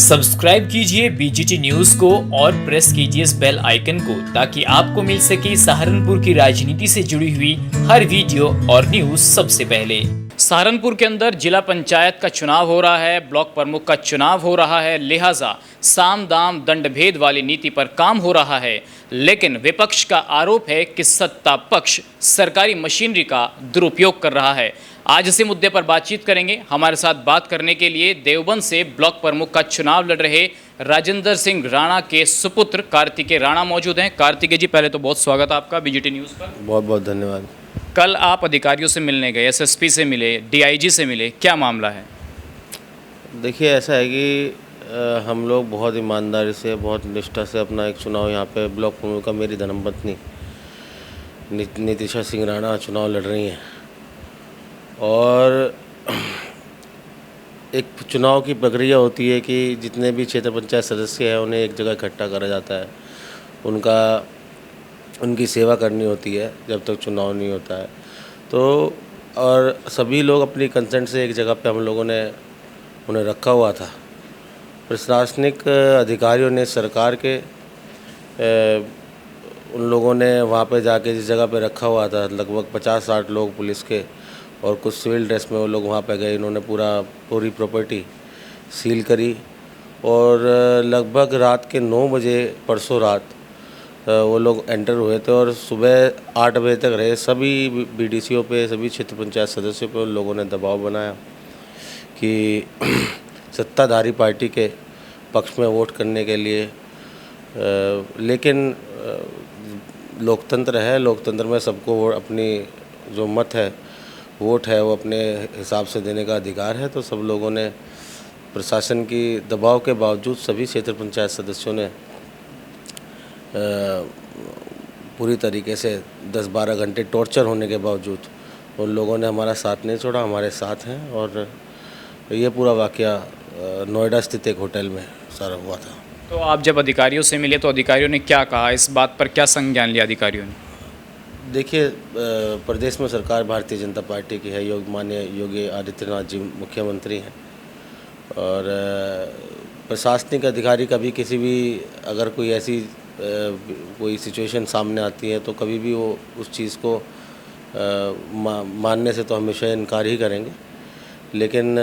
Subscribe कीजिए BGT news को और प्रेस कीजिए इस बेल आइकन को ताकि आपको मिल सके सहारनपुर की राजनीति से जुड़ी हुई हर वीडियो और न्यूज सबसे पहले। सहारनपुर के अंदर जिला पंचायत का चुनाव हो रहा है, ब्लॉक प्रमुख का चुनाव हो रहा है, लिहाजा साम दाम दंड भेद वाली नीति पर काम हो रहा है। लेकिन विपक्ष का आरोप है कि सत्ता पक्ष सरकारी मशीनरी का दुरुपयोग कर रहा है। आज इसी मुद्दे पर बातचीत करेंगे। हमारे साथ बात करने के लिए देवबंद से ब्लॉक प्रमुख का चुनाव लड़ रहे राजेंद्र सिंह राणा के सुपुत्र कार्तिकेय राणा मौजूद हैं। कार्तिकेय जी, पहले तो बहुत स्वागत है आपका बीजीटी न्यूज़ पर। बहुत बहुत धन्यवाद। कल आप अधिकारियों से मिलने गए, एसएसपी से मिले, डीआईजी से मिले, क्या मामला है? देखिए, ऐसा है कि हम लोग बहुत ईमानदारी से, बहुत निष्ठा से अपना एक चुनाव यहाँ पे ब्लॉक प्रमुख का मेरी धर्मपत्नी नितिशा सिंह राणा चुनाव लड़ रही हैं और एक चुनाव की प्रक्रिया होती है कि जितने भी क्षेत्र पंचायत सदस्य हैं उन्हें एक जगह इकट्ठा करा जाता है, उनकी सेवा करनी होती है जब तक चुनाव नहीं होता है। तो और सभी लोग अपनी कंसेंट से एक जगह पे हम लोगों ने उन्हें रखा हुआ था। प्रशासनिक अधिकारियों ने, सरकार के उन लोगों ने वहाँ पे जाके जिस जगह पे रखा हुआ था, लगभग 50-60 लोग पुलिस के और कुछ सिविल ड्रेस में वो लोग वहाँ पे गए। इन्होंने पूरी प्रॉपर्टी सील करी और लगभग रात के 9 बजे परसों रात वो लोग एंटर हुए थे और सुबह 8 बजे तक रहे। सभी बीडीसीओ पे, सभी क्षेत्र पंचायत सदस्यों पे उन लोगों ने दबाव बनाया कि सत्ताधारी पार्टी के पक्ष में वोट करने के लिए। लेकिन लोकतंत्र है, लोकतंत्र में सबको अपनी जो मत है, वोट है, वो अपने हिसाब से देने का अधिकार है। तो सब लोगों ने प्रशासन की दबाव के बावजूद सभी क्षेत्र पंचायत सदस्यों ने पूरी तरीके से 10-12 घंटे टॉर्चर होने के बावजूद उन लोगों ने हमारा साथ नहीं छोड़ा, हमारे साथ हैं। और ये पूरा वाकया नोएडा स्थित एक होटल में सारा हुआ था। तो आप जब अधिकारियों से मिले तो अधिकारियों ने क्या कहा, इस बात पर क्या संज्ञान लिया अधिकारियों ने? देखिए, प्रदेश में सरकार भारतीय जनता पार्टी की है, माननीय योगी आदित्यनाथ जी मुख्यमंत्री हैं और प्रशासनिक अधिकारी कभी किसी भी अगर कोई ऐसी कोई सिचुएशन सामने आती है तो कभी भी वो उस चीज़ को मानने से तो हमेशा इनकार ही करेंगे। लेकिन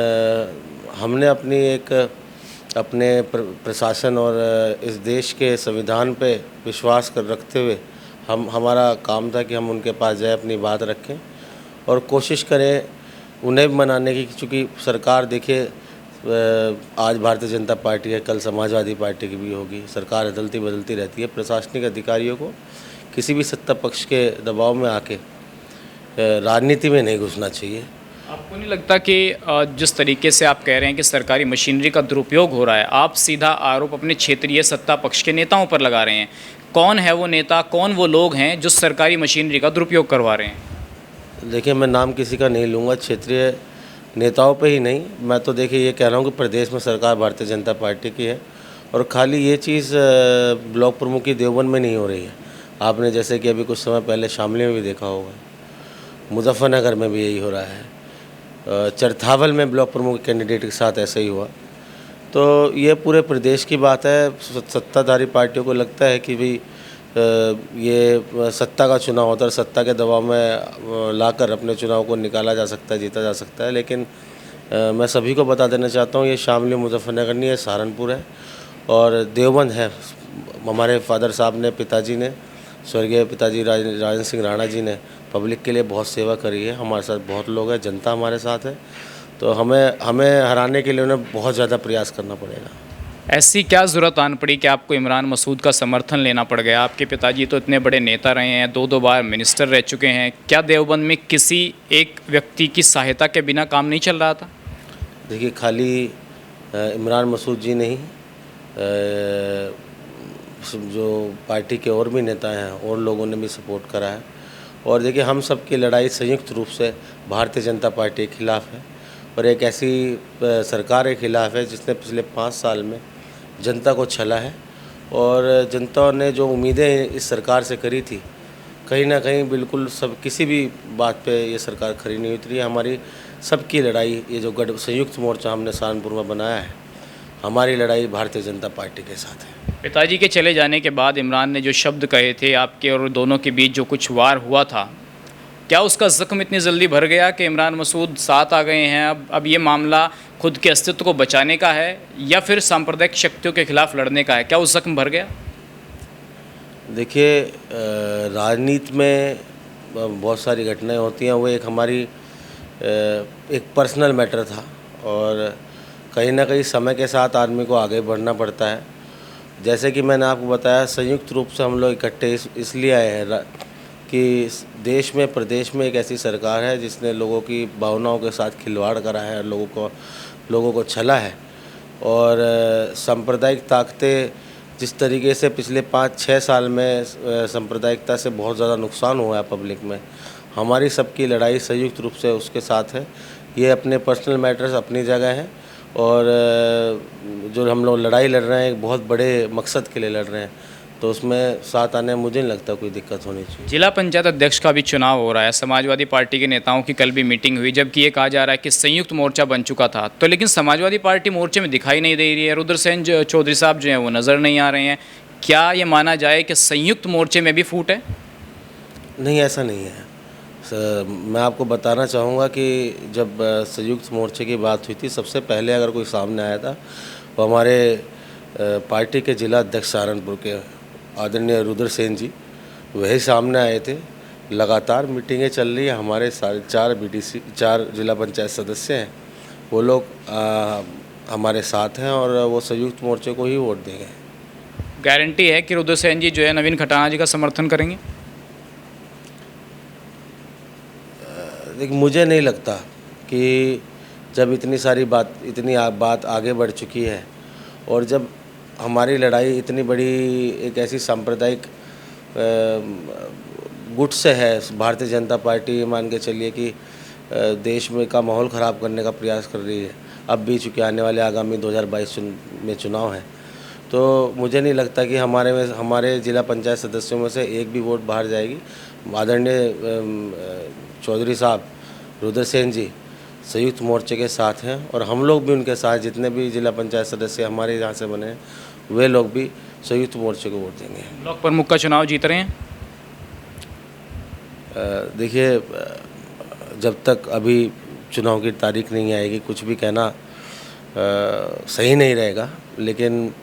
हमने अपने प्रशासन और इस देश के संविधान पे विश्वास रखते हुए हमारा काम था कि हम उनके पास जाए, अपनी बात रखें और कोशिश करें उन्हें भी मनाने की। चूँकि सरकार, देखिए, आज भारतीय जनता पार्टी है, कल समाजवादी पार्टी की भी होगी। सरकार बदलती बदलती रहती है। प्रशासनिक अधिकारियों को किसी भी सत्ता पक्ष के दबाव में आके राजनीति में नहीं घुसना चाहिए। आपको नहीं लगता कि जिस तरीके से आप कह रहे हैं कि सरकारी मशीनरी का दुरुपयोग हो रहा है, आप सीधा आरोप अपने क्षेत्रीय सत्ता पक्ष के नेताओं पर लगा रहे हैं? कौन है वो नेता, कौन वो लोग हैं जो सरकारी मशीनरी का दुरुपयोग करवा रहे हैं? देखिए, मैं नाम किसी का नहीं लूँगा, क्षेत्रीय नेताओं पे ही नहीं। मैं तो देखिए ये कह रहा हूँ कि प्रदेश में सरकार भारतीय जनता पार्टी की है और खाली ये चीज़ ब्लॉक प्रमुख की देवबंद में नहीं हो रही है। आपने जैसे कि अभी कुछ समय पहले शामली में भी देखा होगा, मुजफ्फरनगर में भी यही हो रहा है, चरथावल में ब्लॉक प्रमुख कैंडिडेट के साथ ऐसा ही हुआ। तो ये पूरे प्रदेश की बात है। सत्ताधारी पार्टियों को लगता है कि भाई ये सत्ता का चुनाव होता है, सत्ता के दबाव में लाकर अपने चुनाव को निकाला जा सकता है, जीता जा सकता है। लेकिन मैं सभी को बता देना चाहता हूँ, ये शामली मुजफ्फरनगर नहीं है, सहारनपुर है और देवबंद है। हमारे फादर साहब ने, पिताजी ने, स्वर्गीय पिताजी राजेंद्र सिंह राणा जी ने पब्लिक के लिए बहुत सेवा करी है। हमारे साथ बहुत लोग हैं, जनता हमारे साथ है। तो हमें हराने के लिए उन्हें बहुत ज़्यादा प्रयास करना पड़ेगा। ऐसी क्या ज़रूरत आन पड़ी कि आपको इमरान मसूद का समर्थन लेना पड़ गया? आपके पिताजी तो इतने बड़े नेता रहे हैं, 2-2 बार मिनिस्टर रह चुके हैं। क्या देवबंद में किसी एक व्यक्ति की सहायता के बिना काम नहीं चल रहा था? देखिए, खाली इमरान मसूद जी नहीं, जो पार्टी के और भी नेता हैं और लोगों ने भी सपोर्ट करा है। और देखिए, हम सब की लड़ाई संयुक्त रूप से भारतीय जनता पार्टी के खिलाफ़ है और एक ऐसी सरकार के खिलाफ़ है जिसने पिछले 5 साल में जनता को छला है और जनता ने जो उम्मीदें इस सरकार से करी थी, कहीं ना कहीं बिल्कुल किसी भी बात पे ये सरकार खरी नहीं उतरी है। हमारी सबकी लड़ाई, ये जो संयुक्त मोर्चा हमने सहारनपुर में बनाया है, हमारी लड़ाई भारतीय जनता पार्टी के साथ है। पिताजी के चले जाने के बाद इमरान ने जो शब्द कहे थे आपके और दोनों के बीच जो कुछ वार हुआ था, क्या उसका ज़ख्म इतनी जल्दी भर गया कि इमरान मसूद साथ आ गए हैं? अब ये मामला खुद के अस्तित्व को बचाने का है या फिर सांप्रदायिक शक्तियों के खिलाफ लड़ने का है? क्या वो ज़ख्म भर गया? देखिए, राजनीति में बहुत सारी घटनाएं होती हैं। वो एक हमारी एक पर्सनल मैटर था और कहीं ना कहीं समय के साथ आदमी को आगे बढ़ना पड़ता है। जैसे कि मैंने आपको बताया, संयुक्त रूप से हम लोग इकट्ठे इसलिए आए हैं कि देश में, प्रदेश में एक ऐसी सरकार है जिसने लोगों की भावनाओं के साथ खिलवाड़ करा है, लोगों को छला है। और सांप्रदायिक ताकतें जिस तरीके से पिछले 5-6 साल में सांप्रदायिकता से बहुत ज़्यादा नुकसान हुआ है पब्लिक में, हमारी सबकी लड़ाई संयुक्त रूप से उसके साथ है। ये अपने पर्सनल मैटर्स अपनी जगह हैं और जो हम लोग लड़ाई लड़ रहे हैं एक बहुत बड़े मकसद के लिए लड़ रहे हैं, तो उसमें साथ आने में मुझे नहीं लगता कोई दिक्कत होनी चाहिए। जिला पंचायत अध्यक्ष का भी चुनाव हो रहा है। समाजवादी पार्टी के नेताओं की कल भी मीटिंग हुई, जबकि ये कहा जा रहा है कि संयुक्त मोर्चा बन चुका था, तो लेकिन समाजवादी पार्टी मोर्चे में दिखाई नहीं दे रही है। रुद्रसेन चौधरी साहब जो हैं वो नज़र नहीं आ रहे हैं। क्या ये माना जाए कि संयुक्त मोर्चे में भी फूट है? नहीं, ऐसा नहीं है। मैं आपको बताना चाहूँगा कि जब संयुक्त मोर्चे की बात हुई थी, सबसे पहले अगर कोई सामने आया था वो हमारे पार्टी के जिला अध्यक्ष सहारनपुर के आदरणीय रुद्रसेन जी, वही सामने आए थे। लगातार मीटिंगें चल रही है, हमारे सारे 4 जिला पंचायत सदस्य हैं, वो लोग हमारे साथ हैं और वो संयुक्त मोर्चे को ही वोट देंगे। गारंटी है कि रुद्रसेन जी जो है नवीन खटाना जी का समर्थन करेंगे? लेकिन मुझे नहीं लगता कि जब इतनी बात आगे बढ़ चुकी है और जब हमारी लड़ाई इतनी बड़ी एक ऐसी सांप्रदायिक गुट से है, भारतीय जनता पार्टी मान के चलिए कि देश में का माहौल ख़राब करने का प्रयास कर रही है। अब भी चूँकि आने वाले आगामी 2022 में चुनाव है, तो मुझे नहीं लगता कि हमारे जिला पंचायत सदस्यों में से एक भी वोट बाहर जाएगी। आदरणीय चौधरी साहब रुद्रसेन जी संयुक्त मोर्चे के साथ हैं और हम लोग भी उनके साथ, जितने भी जिला पंचायत सदस्य हमारे यहाँ से बने हैं वे लोग भी संयुक्त मोर्चे को वोट देंगे। ब्लॉक प्रमुख का चुनाव जीत रहे हैं? देखिए, जब तक अभी चुनाव की तारीख नहीं आएगी कुछ भी कहना सही नहीं रहेगा, लेकिन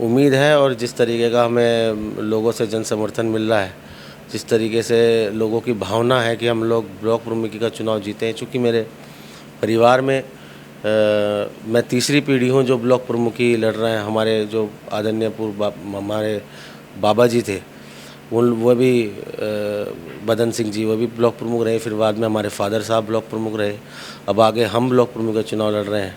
उम्मीद है और जिस तरीके का हमें लोगों से जन समर्थन मिल रहा है, जिस तरीके से लोगों की भावना है कि हम लोग ब्लॉक प्रमुखी का चुनाव जीते हैं। चूँकि मेरे परिवार में मैं तीसरी पीढ़ी हूँ जो ब्लॉक प्रमुखी लड़ रहे हैं। हमारे जो आदरणीय हमारे बाबा जी थे, वो भी बदन सिंह जी, वो भी ब्लॉक प्रमुख रहे, फिर बाद में हमारे फादर साहब ब्लॉक प्रमुख रहे, अब आगे हम ब्लॉक प्रमुख का चुनाव लड़ रहे हैं।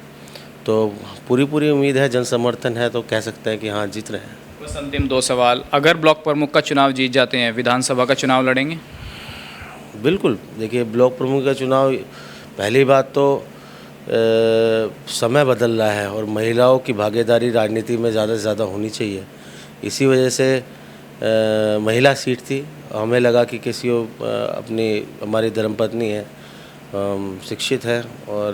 तो पूरी उम्मीद है, जन समर्थन है, तो कह सकते हैं कि हाँ जीत रहे हैं। बस अंतिम 2 सवाल, अगर ब्लॉक प्रमुख का चुनाव जीत जाते हैं, विधानसभा का चुनाव लड़ेंगे? बिल्कुल। देखिए, ब्लॉक प्रमुख का चुनाव, पहली बात तो समय बदल रहा है और महिलाओं की भागीदारी राजनीति में ज़्यादा से ज़्यादा होनी चाहिए। इसी वजह से महिला सीट थी, हमें लगा कि किसी हमारी धर्मपत्नी है, शिक्षित है और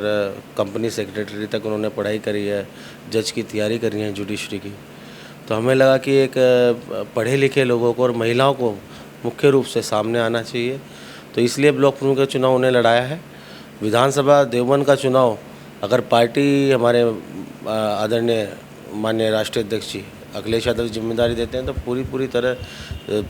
कंपनी सेक्रेटरी तक उन्होंने पढ़ाई करी है, जज की तैयारी करी है जुडिशरी की, तो हमें लगा कि एक पढ़े लिखे लोगों को और महिलाओं को मुख्य रूप से सामने आना चाहिए, तो इसलिए ब्लॉक प्रमुख का चुनाव उन्हें लड़ाया है। विधानसभा देवबंद का चुनाव अगर पार्टी हमारे आदरणीय माननीय राष्ट्रीय अध्यक्ष जी अखिलेश यादव जिम्मेदारी देते हैं, तो पूरी तरह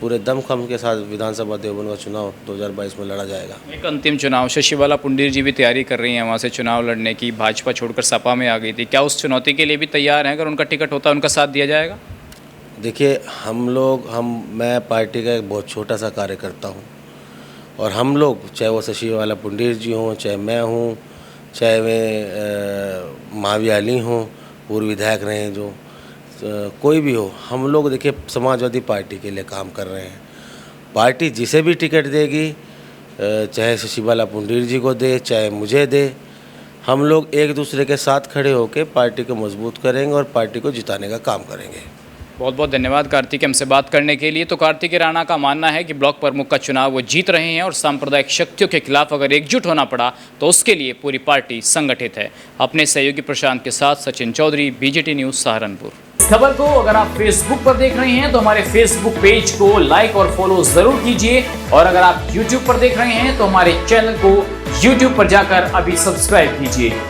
पूरे दमखम के साथ विधानसभा देवबंद का चुनाव 2022 में लड़ा जाएगा। एक अंतिम चुनाव, शशिबाला पुंडीर जी भी तैयारी कर रही हैं वहाँ से चुनाव लड़ने की, भाजपा छोड़कर सपा में आ गई थी, क्या उस चुनौती के लिए भी तैयार हैं? अगर उनका टिकट होता है उनका साथ दिया जाएगा? देखिए, मैं पार्टी का एक बहुत छोटा सा कार्यकर्ता हूँ और हम लोग, चाहे वो शशिबाला पुंडीर जी हों, चाहे मैं हूँ, चाहे वे महावी अली हों, पूर्व विधायक रहे हैं, जो कोई भी हो, हम लोग देखिए समाजवादी पार्टी के लिए काम कर रहे हैं। पार्टी जिसे भी टिकट देगी, चाहे शशिबाला पुंडीर जी को दे, चाहे मुझे दे, हम लोग एक दूसरे के साथ खड़े होकर पार्टी को मजबूत करेंगे और पार्टी को जिताने का काम करेंगे। बहुत बहुत धन्यवाद कार्तिक हमसे बात करने के लिए। तो कार्तिक राणा का मानना है कि ब्लॉक प्रमुख का चुनाव वो जीत रहे हैं और सांप्रदायिक शक्तियों के खिलाफ अगर एकजुट होना पड़ा तो उसके लिए पूरी पार्टी संगठित है। अपने सहयोगी प्रशांत के साथ सचिन चौधरी, बीजेटी न्यूज़ सहारनपुर। इस खबर को अगर आप फेसबुक पर देख रहे हैं तो हमारे फेसबुक पेज को लाइक और फॉलो जरूर कीजिए, और अगर आप यूट्यूब पर देख रहे हैं तो हमारे चैनल को यूट्यूब पर जाकर अभी सब्सक्राइब कीजिए।